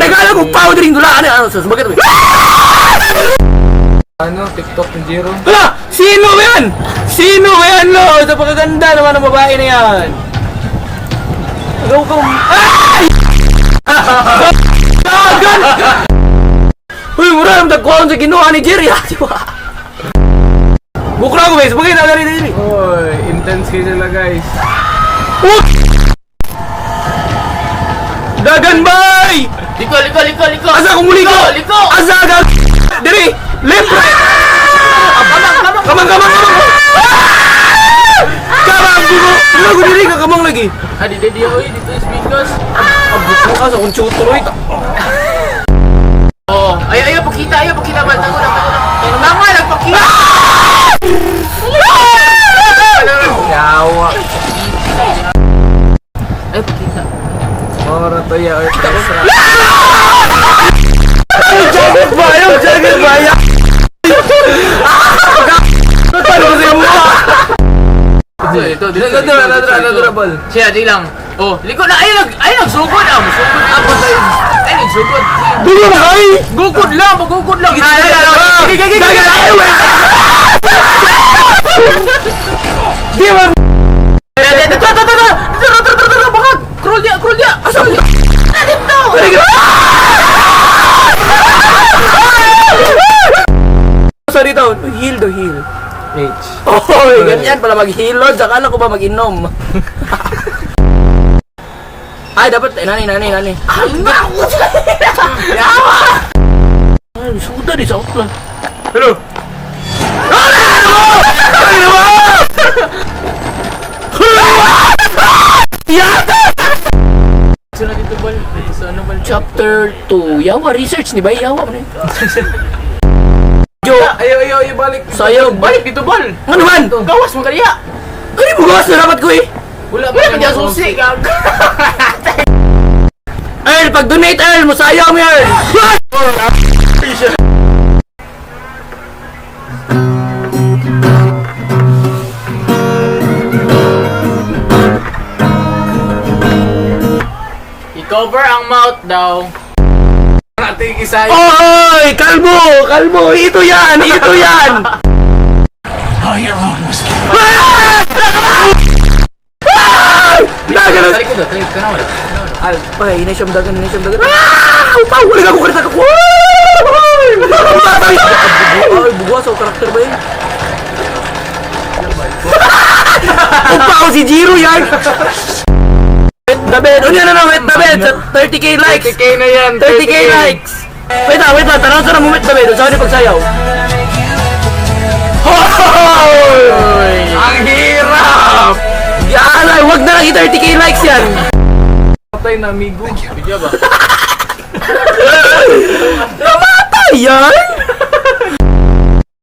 Nagala ko powder yung dulaan. Ano, susubagat mo. Ano, TikTok ng Jiro? Hala! Sino ba yan? Sino ba yan, lo? Sa pagkaganda naman ng babae na yan. Agaw ka. Ay! Dagan! Uy, mura naman tagkuhan sa ginawa ni Jerry. Bukla ko, guys. Bagay na dali. Oy, intense kayo sila guys. Dagan, bay! Liko. Asa kung muli ko? Liko. Asa ka? Diri! Left, right! Kamang! Kamang, buko! Wala ko diri ka kamang lagi. Adi dia oy dito is because. Buko ka sa kung tutor, oy. Oh, ayo pakita ba tago na. Mama nagpakita. Yawa. Ay pakita. Mora to ya orkestra. Jagat bayo! Paano ba sa'yo mo? Ito. Natural. Siya, di lang. Oh, liko na. Ay, nagsugod. Musugod na ako sa'yo. Ay, nagsugod. Dulo na kay! Gugod lang. Di ba? Bakit? Crawl dia. Asa mo? Dito. Sa dito, heal. H. Oy, ganyan pala mag-healod. Akala ko ba mag-inom? Ay, dapat, nani. Yawa! Ay, suda di sa utla. Hello? Ano mo? Yata! Sunod dito bal. So ano bal? Chapter 2. Yawa, research ni ba? Yawa mo na. Yo! Ayo, balik. Sayang! Balik dito bal. Ano man? Gawas mo kaya. Kani mo gawas na dapat ko eh! Wala pa diyan susi gag. Earl, pag-donate Earl, masaya mo Earl! I-cover ang mouth daw. Nating isa. Oy! Kalbo! Ito yan! Dagan! Tarik ko na wala. Ay, inay siyang dagan. Upaw! Wala ako karita ko! Ay, buwas ako karakter ba yun? Upaw si Jiro yan! Wet the bed! Wet the bed! 30k likes! 30k na yan. 30k likes! Wait lang, tanaw sa na mo wet the bed. Saan ni pagsayaw? Hoy! Ang hirap! Yan ay, wag na lang i-30k likes yan! Patay na amigo. Video ba? Namatay yan!